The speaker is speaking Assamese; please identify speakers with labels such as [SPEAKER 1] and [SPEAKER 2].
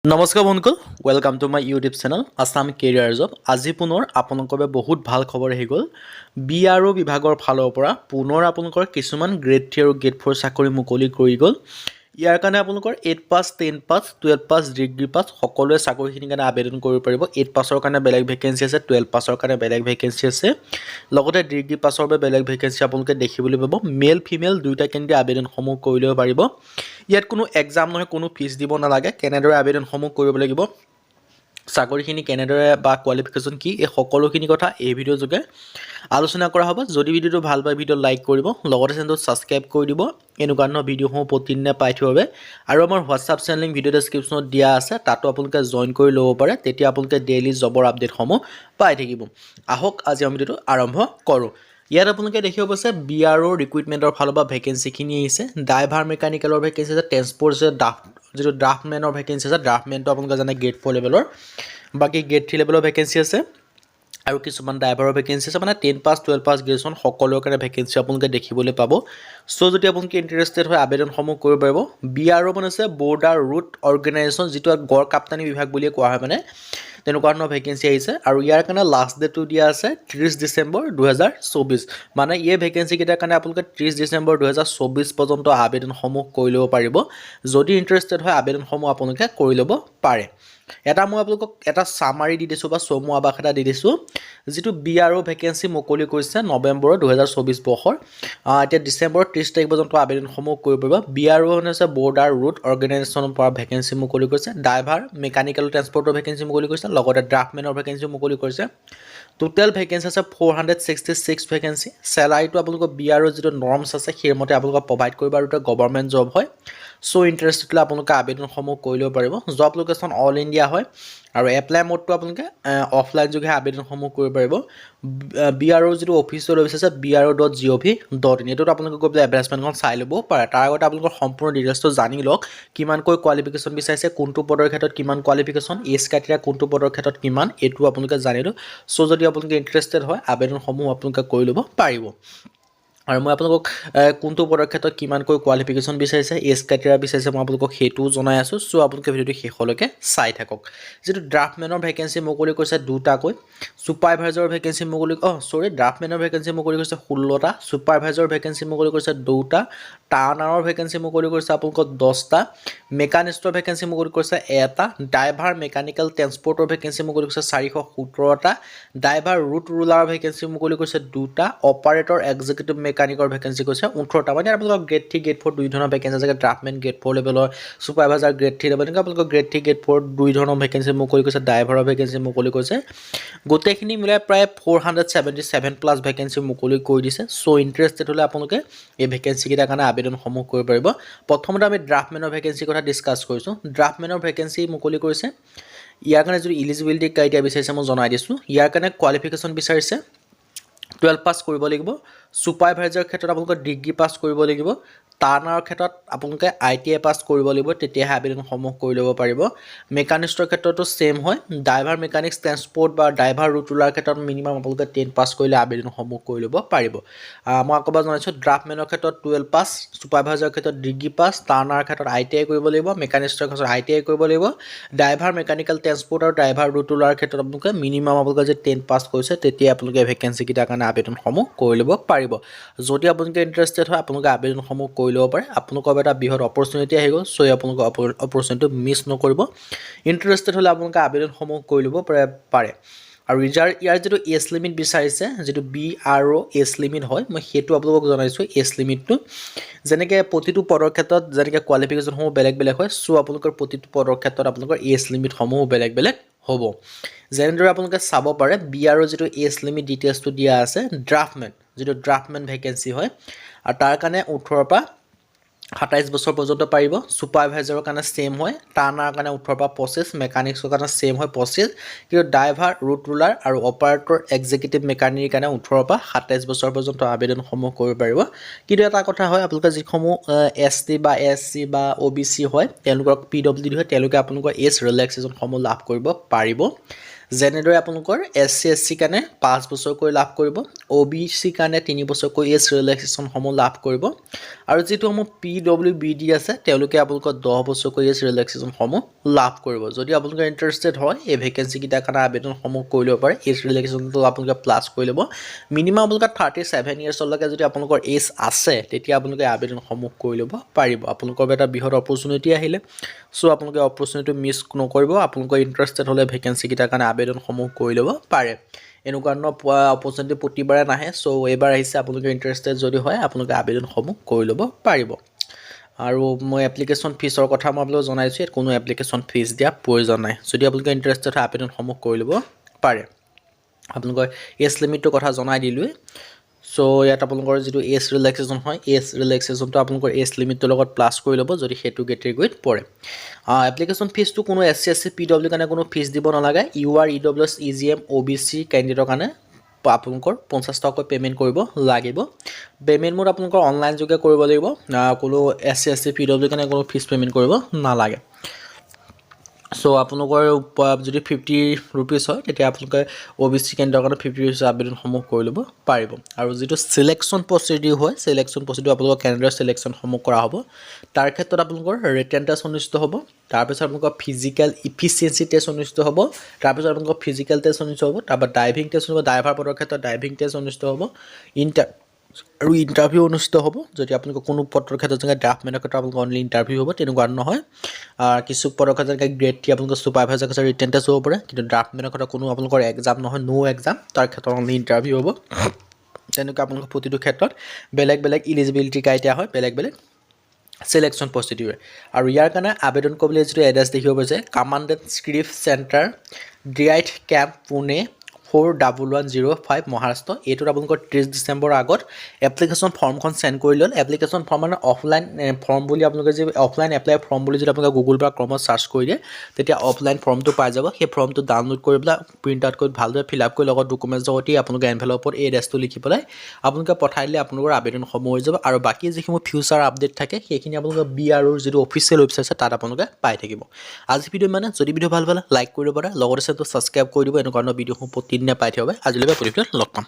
[SPEAKER 1] নমস্কাৰ বন্ধুসকল, welcome to my YouTube channel Assam career job. আজি পুনৰ আপোনালোকৰ বাবে বহুত ভাল খবৰ আহি গ'ল। BRO বিভাগৰ ফালৰ পৰা পুনৰ আপোনালোকৰ কিছুমান গ্ৰেড 3 আৰু গ্ৰেড 4 চাকৰি মুকলি কৰি গ'ল। ইয়াৰ কাৰণে আপোনালোকৰ 8 পাছ, 10 পাছ, 12 পাছ, ডিগ্ৰী পাছ সকলোৱে চাকৰিখিনিৰ কাৰণে আবেদন কৰিব পাৰিব। 8 পাছৰ কাৰণে বেলেগ ভেকেঞ্চি আছে, 12 পাছৰ কাৰণে বেলেগ ভেকেঞ্চি আছে, লগতে ডিগ্ৰী পাছৰ বাবে বেলেগ ভেকেঞ্চি আপোনালোকে দেখিবলৈ পাব। মেল ফিমেল দুয়োটা কেন্দ্ৰীয় আবেদনসমূহ কৰি ল'ব পাৰিব। ইয়াত কোনো এক্সাম নহয়, কোনো ফিজ দিব নালাগে। কেনেদৰে আবেদনসমূহ কৰিব লাগিব, চাকৰিখিনি কেনেদৰে বা কোৱালিফিকেশ্যন কি, এই সকলোখিনি কথা এই ভিডিঅ'ৰ যোগে আলোচনা কৰা হ'ব। যদি ভিডিঅ'টো ভাল পায় ভিডিঅ' লাইক কৰিব, লগতে চেনেলটো ছাবস্ক্ৰাইব কৰি দিব এনেকুৱা ধৰণৰ ভিডিঅ'সমূহ প্ৰতিদিনে পাই থোৱাৰ বাবে। আৰু আমাৰ হোৱাটছআপ চেনেল লিংক ভিডিঅ' ডেছক্ৰিপশ্যনত দিয়া আছে, তাতো আপোনালোকে জইন কৰি ল'ব পাৰে। তেতিয়া আপোনালোকে ডেইলি জবৰ আপডেটসমূহ পাই থাকিব। আহক আজি আমি ভিডিঅ'টো আৰম্ভ কৰোঁ। ইয়াত আপোনালোকে দেখিব পাইছে BRO ৰিক্ৰুইটমেণ্টৰ ফালৰ পৰা ভেকেঞ্চিখিনি আহিছে। ড্ৰাইভাৰ মেকানিকেলৰ ভেকেঞ্চি আছে, ট্ৰেন্সপৰ্ট আছে, যিটো ড্ৰাফ্টমেনৰ ভেকেঞ্চি আছে। ড্ৰাফ্টমেনটো আপোনালোকে জানে গ্ৰেড 4 লেভেলৰ, বাকী গ্ৰেড 3 লেভেলৰ ভেকেঞ্চি আছে আৰু কিছুমান ড্ৰাইভাৰৰ ভেকেঞ্চি আছে। মানে 10 পাছ, 12 পাছ, গ্ৰেজুৱেশ্যন সকলোৰে কাৰণে ভেকেঞ্চি আপোনালোকে দেখিবলৈ পাব। চ' যদি আপোনালোকে ইণ্টাৰেষ্টেড হয় আবেদনসমূহ কৰিব পাৰিব। BRO মানে আছে বৰ্ডাৰ ৰুট অৰ্গেনাইজেশ্যন, যিটো গড় কাপ্তানী বিভাগ বুলিয়ে কোৱা হয়, মানে তেনেকুৱা ধৰণৰ ভেকেঞ্চি আহিছে। আৰু ইয়াৰ কাৰণে লাষ্ট ডেটটো দিয়া আছে 30 ডিচেম্বৰ 2024। মানে এই ভেকেঞ্চিকেইটাৰ কাৰণে আপোনালোকে 30 ডিচেম্বৰ 2024 পৰ্যন্ত আবেদনসমূহ কৰি ল'ব পাৰিব। যদি ইণ্টাৰেষ্টেড হয় আবেদনসমূহ আপোনালোকে কৰি ল'ব পাৰে। এটা মই আপোনালোকক এটা চামাৰি দি দিছোঁ বা চমু আৱাস এটা দি দিছোঁ, যিটো BRO ভেকেঞ্চি মুকলি কৰিছে নৱেম্বৰ 2024 বৰ্ষৰ। এতিয়া ডিচেম্বৰ 30 তাৰিখ পৰ্যন্ত আবেদনসমূহ কৰিব পাৰিব। BRO হৈছে বৰ্ডাৰ ৰুট অৰ্গেনাইজেশ্যনৰ পৰা ভেকেঞ্চি মুকলি কৰিছে। ড্ৰাইভাৰ মেকানিকেল ট্ৰেন্সপৰ্টৰ ভেকেঞ্চি মুকলি কৰিছে, লগতে ড্ৰাফ্টমেনৰ ভেকেঞ্চি মুকলি কৰিছে। টোটেল ভেকেঞ্চি আছে 466 ভেকেঞ্চি। চেলাৰীটো আপোনালোকৰ BRO যিটো নৰ্মছ আছে সেইমতে আপোনালোকক প্ৰভাইড কৰিব, আৰু এটা গভৰ্ণমেণ্ট জব হয়। চ' ইণ্টাৰেষ্টেড হ'লে আপোনালোকে আবেদনসমূহ কৰি ল'ব পাৰিব। জব লোকেশ্যন অল ইণ্ডিয়া হয়, আৰু এপ্লাই মোডটো আপোনালোকে অফলাইন যোগে আবেদনসমূহ কৰিব পাৰিব। BRO যিটো অফিচিয়েল ৱেবছাইট আছে BRO.gov.in, এইটোত আপোনালোকে গৈ পেলাই এডভাৰটাইজমেণ্টখন চাই ল'ব পাৰে। তাৰ আগতে আপোনালোকৰ সম্পূৰ্ণ ডিটেইলছটো জানি লওক, কিমানকৈ কোৱালিফিকেশ্যন বিচাৰিছে, কোনটো পদৰ ক্ষেত্ৰত কিমান কোৱালিফিকেশ্যন, এজ ক্ৰাইটেৰিয়া কোনটো পদৰ ক্ষেত্ৰত কিমান, এইটো আপোনালোকে জানি লওক। চ' যদি আপোনালোকে ইণ্টাৰেষ্টেড হয় আবেদনসমূহ আপোনালোকে কৰি ল'ব পাৰিব। আৰু মই আপোনালোকক কোনটো পদৰ ক্ষেত্ৰত কিমানকৈ কোৱালিফিকেশ্যন বিচাৰিছে, এজ ক্ৰাইটেৰিয়া বিচাৰিছে, মই আপোনালোকক সেইটোও জনাই আছোঁ। চ' আপোনালোকে ভিডিঅ'টো শেষলৈকে চাই থাকক। যিটো ড্ৰাফ্টমেনৰ ভেকেঞ্চি মুকলি কৰিছে দুটাকৈ, ছুপাৰভাইজাৰৰ ভেকেঞ্চি মুকলি ড্ৰাফ্টমেনৰ ভেকেঞ্চি মুকলি কৰিছে 16টা, ছুপাৰভাইজাৰৰ ভেকেঞ্চি মুকলি কৰিছে 2টা, টাৰ্ণাৰৰ ভেকেঞ্চি মুকলি কৰিছে আপোনালোকক 10টা, মেকানিষ্টৰ ভেকেঞ্চি মুকলি কৰিছে 1টা, ড্ৰাইভাৰ মেকানিকেল ট্ৰেন্সপৰ্টৰ ভেকেঞ্চি মুকলি কৰিছে 417টা, ড্ৰাইভাৰ ৰুট ৰুলাৰ ভেকেঞ্চি মুকলি কৰিছে 2টা, অপাৰেটৰ এক্সিকিউটিভ মেকানিকৰ ভেকেঞ্চি কৈছে 18টা। মানে আপোনালোকৰ গ্ৰেড 3 গ্ৰেড 4 দুই ধৰণৰ ভেকেঞ্চি আছে। ড্ৰাফ্টমেন গ্ৰেড 4 লেভেলৰ, ছুপাৰভাইজাৰ গ্ৰেড 3 লেভেল, এনেকৈ আপোনালোকৰ গ্ৰেড 3 গ্ৰেড 4 দুই ধৰণৰ ভেকেঞ্চি মুকলি কৰিছে। ড্ৰাইভাৰৰ ভেকেঞ্চি মুকলি কৰিছে। গোটেইখিনি মিলাই প্ৰায় 477 প্লাছ ভেকেঞ্চি মুকলি কৰি দিছে। চ' ইণ্টাৰেষ্টেড হ'লে আপোনালোকে এই ভেকেঞ্চিকেইটাৰ কাৰণে আবেদনসমূহ কৰিব পাৰিব। প্ৰথমতে আমি ড্ৰাফ্টমেনৰ ভেকেঞ্চিৰ কথা ডিছকাছ কৰিছোঁ। ড্ৰাফ্টমেনৰ ভেকেঞ্চি মুকলি কৰিছে। ইয়াৰ কাৰণে যদি ইলিজিবিলিটি ক্ৰাইটেৰিয়া বিচাৰিছে মই জনাই দিছোঁ। ইয়াৰ কাৰণে কোৱালিফিকেশ্যন বিচাৰিছে 12 পাছ কৰিব লাগিব। ছুপাৰভাইজাৰৰ ক্ষেত্ৰত আপোনালোকে ডিগ্ৰী পাছ কৰিব লাগিব। টাৰ্ণাৰৰ ক্ষেত্ৰত আপোনালোকে ITI পাছ কৰিব লাগিব, তেতিয়াহে আবেদনসমূহ কৰি ল'ব পাৰিব। মেকানিষ্টৰ ক্ষেত্ৰতো ছেইম হয়। ড্ৰাইভাৰ মেকানিক্স ট্ৰেন্সপৰ্ট বা ড্ৰাইভাৰ ৰুট ৰুলাৰ ক্ষেত্ৰত মিনিমাম আপোনালোকে 10 পাছ কৰিলে আবেদনসমূহ কৰি ল'ব পাৰিব। মই আকৌ এবাৰ জনাইছোঁ, ড্ৰাফ্টমেনৰ ক্ষেত্ৰত 12 পাছ, ছুপাৰভাইজাৰৰ ক্ষেত্ৰত ডিগ্ৰী পাছ, টাৰ্ণাৰৰ ক্ষেত্ৰত ITI কৰিব লাগিব, মেকানিষ্টৰ ক্ষেত্ৰত ITI কৰিব লাগিব, ড্ৰাইভাৰ মেকানিকেল ট্ৰেন্সপৰ্ট আৰু ড্ৰাইভাৰ ৰুট ৰুলাৰ ক্ষেত্ৰত আপোনালোকে মিনিমাম আপোনালোকে যদি 10 পাছ কৰিছে তেতিয়া আপোনালোকে ভেকেঞ্চিকেইটাৰ কাৰণে আবেদনসমূহ কৰি ল'ব পাৰিব। যদি আপোনালোকে ইণ্টাৰেষ্টেড হয় আপোনালোকে আবেদনসমূহ কৰি ল'ব পাৰে। আপোনালোকৰ এটা বৃহৎ অপৰচুনিটি আহি গ'ল। চ' আপোনালোকৰ অপৰচুনিটিটো মিছ নকৰিব। ইণ্টাৰেষ্টেড হ'লে আপোনালোকে আবেদনসমূহ কৰি ল'ব পাৰে। আৰু ইয়াৰ যিটো এজ লিমিট বিচাৰিছে, যিটো BRO এজ লিমিট হয়, মই সেইটো আপোনালোকক জনাইছোঁ। এজ লিমিটটো যেনেকৈ প্ৰতিটো পদৰ ক্ষেত্ৰত যেনেকৈ কোৱালিফিকেশ্যনসমূহ বেলেগ বেলেগ হয়, চ' আপোনালোকৰ প্ৰতিটো পদৰ ক্ষেত্ৰত আপোনালোকৰ এজ লিমিটসমূহ বেলেগ বেলেগ হ'ব। যেনেদৰে আপোনালোকে চাব পাৰে BRO যিটো এজ লিমিট ডিটেইলছটো দিয়া আছে, ড্ৰাফ্টমেন যিটো ড্ৰাফ্টমেন ভেকেঞ্চি হয়, আৰু তাৰ কাৰণে 18 পৰা 27 বছৰ পৰ্যন্ত পাৰিব। ছুপাৰভাইজাৰৰ কাৰণে ছেইম হয়। টাৰ্ণাৰৰ কাৰণে 18 পৰা 25, মেকানিক্সৰ কাৰণে ছেইম হয় 25, কিন্তু ড্ৰাইভাৰ ৰুট ৰুলাৰ আৰু অপাৰেটৰ এক্সিকিউটিভ মেকানিকৰ কাৰণে 18 পৰা 27 বছৰ পৰ্যন্ত আবেদনসমূহ কৰিব পাৰিব। কিন্তু এটা কথা হয়, আপোনালোকে যিসমূহ ST বা SC বা OBC হয়, তেওঁলোকৰ PWD হয়, তেওঁলোকে আপোনালোকৰ এজ ৰিলেক্সেশ্যনসমূহ লাভ কৰিব পাৰিব। যেনেদৰে আপোনালোকৰ SC SC কাৰণে 5 বছৰকৈ লাভ কৰিব, OBC কাৰণে 3 বছৰকৈ এজ ৰিলেক্সেশ্যনসমূহ লাভ কৰিব আৰু যিটো সমূহ PWBD আছে তেওঁলোকে আপোনালোকৰ 10 বছৰকৈ এজ ৰিলেক্সেশ্যনসমূহ লাভ কৰিব। যদি আপোনালোকে ইণ্টাৰেষ্টেড হয় এই ভেকেঞ্চিকেইটাৰ কাৰণে আবেদনসমূহ কৰি ল'ব পাৰে। এজ ৰিলেক্সেশ্যনটো আপোনালোকে প্লাছ কৰি ল'ব। মিনিমাম আপোনালোকে 37 ইয়াৰ্ছলৈকে যদি আপোনালোকৰ এজ আছে তেতিয়া আপোনালোকে আবেদনসমূহ কৰি ল'ব পাৰিব। আপোনালোকৰ এটা বৃহৎ অপৰচুনিটি আহিলে, চ' আপোনালোকে অপৰচুনিটি মিছ নকৰিব। আপোনালোকৰ ইণ্টাৰেষ্টেড হ'লে ভেকেঞ্চিকেইটাৰ কাৰণে আবেদনসমূহ কৰি ল'ব পাৰে। এনেকুৱা ধৰণৰ অপৰচুনিটি প্ৰতিবাৰে নাহে, চ' এইবাৰ আহিছে। আপোনালোকে ইণ্টাৰেষ্টেড যদি হয় আপোনালোকে আবেদনসমূহ কৰি ল'ব পাৰিব। আৰু মই এপ্লিকেশ্যন ফিজৰ কথা মই আপোনালোকক জনাইছোঁ, ইয়াত কোনো এপ্লিকেশ্যন ফিজ দিয়া প্ৰয়োজন নাই। যদি আপোনালোকে ইণ্টাৰেষ্টেড হয় আবেদনসমূহ কৰি ল'ব পাৰে। আপোনালোকৰ এজ লিমিটটোৰ কথা জনাই দিলোঁৱেই। চ' ইয়াত আপোনালোকৰ যিটো এজ ৰিলেক্সেশ্যন হয়, এজ ৰিলেক্সেশ্যনটো আপোনালোকৰ এজ লিমিটটোৰ লগত প্লাছ কৰি ল'ব যদি সেইটো কেটেগৰীত পৰে। এপ্লিকেশ্যন ফিজটো কোনো SC SC PW কাৰণে কোনো ফিজ দিব নালাগে। UR EWS EGM OBC কেণ্ডিডেটৰ কাৰণে আপোনালোকৰ 50 টকাকৈ পে'মেণ্ট কৰিব লাগিব। পে'মেণ্ট মোড আপোনালোকৰ অনলাইন যোগে কৰিব লাগিব। কোনো SC SC PW কাৰণে কোনো ফিজ পে'মেণ্ট কৰিব নালাগে। চ' আপোনালোকৰ যদি 50 ৰুপিজ হয় তেতিয়া আপোনালোকে OBC কেন্দ্ৰৰ কাৰণে 50 ৰুপিজ আবেদনসমূহ কৰি ল'ব পাৰিব। আৰু যিটো চিলেকশ্যন প্ৰচিডিউৰ হয়, চিলেকশ্যন প্ৰচিডিউৰ আপোনালোকৰ কেনেদৰে চিলেকশ্যনসমূহ কৰা হ'ব তাৰ ক্ষেত্ৰত আপোনালোকৰ ৰিটেন টেষ্ট অনুষ্ঠিত হ'ব। তাৰপিছত আপোনালোকৰ ফিজিকেল ইফিচিয়েঞ্চি টেষ্ট অনুষ্ঠিত হ'ব। তাৰপিছত আপোনালোকৰ ফিজিকেল টেষ্ট অনুষ্ঠিত হ'ব। তাৰপৰা ড্ৰাইভিং টেষ্ট হ'ব, ড্ৰাইভাৰ পদৰ ক্ষেত্ৰত ড্ৰাইভিং টেষ্ট অনুষ্ঠিত হ'ব। আৰু ইণ্টাৰভিউ অনুষ্ঠিত হ'ব। যদি আপোনালোকৰ কোনো পদৰ ক্ষেত্ৰত যেনেকৈ ড্ৰাফ্টমেনৰ ক্ষেত্ৰত আপোনালোকৰ অনলি ইণ্টাৰভিউ হ'ব, তেনেকুৱা নহয়। কিছু পদৰ ক্ষেত্ৰত যেনেকৈ গ্ৰেড 3 আপোনালোকৰ ছুপাৰভাইজাৰ ক্ষেত্ৰত ৰিটেন টেষ্ট হ'ব পাৰে, কিন্তু ড্ৰাফ্টমেনৰ ক্ষেত্ৰত কোনো আপোনালোকৰ এক্সাম নহয়, নো এক্সাম, তাৰ ক্ষেত্ৰত অনলি ইণ্টাৰভিউ হ'ব। তেনেকুৱা আপোনালোকৰ প্ৰতিটো ক্ষেত্ৰত বেলেগ বেলেগ ইলিজিবিলিটি ক্ৰাইটেৰিয়া হয়, বেলেগ বেলেগ চিলেকশ্যন প্ৰচিডিউৰ। আৰু ইয়াৰ কাৰণে আবেদন কৰিবলৈ যিটো এড্ৰেছ দেখিব পাইছে, commandant script centre, DIT camp, Pune 4105 Maharashtra. এইটোত আপোনালোকৰ 30 ডিচেম্বৰৰ আগত এপ্লিকেশ্যন ফৰ্মখন চেণ্ড কৰি ল'ল। এপ্লিকেশ্যন ফৰ্ম মানে অফলাইন ফৰ্ম বুলি আপোনালোকে যে অফলাইন এপ্লাই ফৰ্ম বুলি যদি আপোনালোকে গুগল বা ক্ৰমত চাৰ্চ কৰি দিয়ে তেতিয়া অফলাইন ফৰ্মটো পাই যাব। সেই ফৰ্মটো ডাউনলোড কৰি পেলাই প্ৰিণ্ট আউট কৰি ভালদৰে ফিল আপ কৰি লগত ডকুমেণ্টছ লগতে আপোনালোকে এনভেলপত এই এড্ৰেছটো লিখি পেলাই আপোনালোকে পঠাই দিলে আপোনালোকৰ আবেদনসমূহ হৈ যাব। আৰু বাকী যিসমূহ ফিউচাৰ আপডেট থাকে সেইখিনি আপোনালোকে BROৰ যিটো অফিচিয়েল ৱেবছাইট আছে তাত আপোনালোকে পাই থাকিব। আজি ভিডিঅ' মানে যদি ভিডিঅ' ভাল পালে লাইক কৰিব পাৰে, লগতে চেনেলটো ছাবস্ক্ৰাইব কৰি দিব। এনেকুৱা ধৰণৰ ভিডিঅ'সমূহ প্ৰতিদিনে পাই থাকিব। আজিলৈকে প্ৰতিদিনে লগ পাম।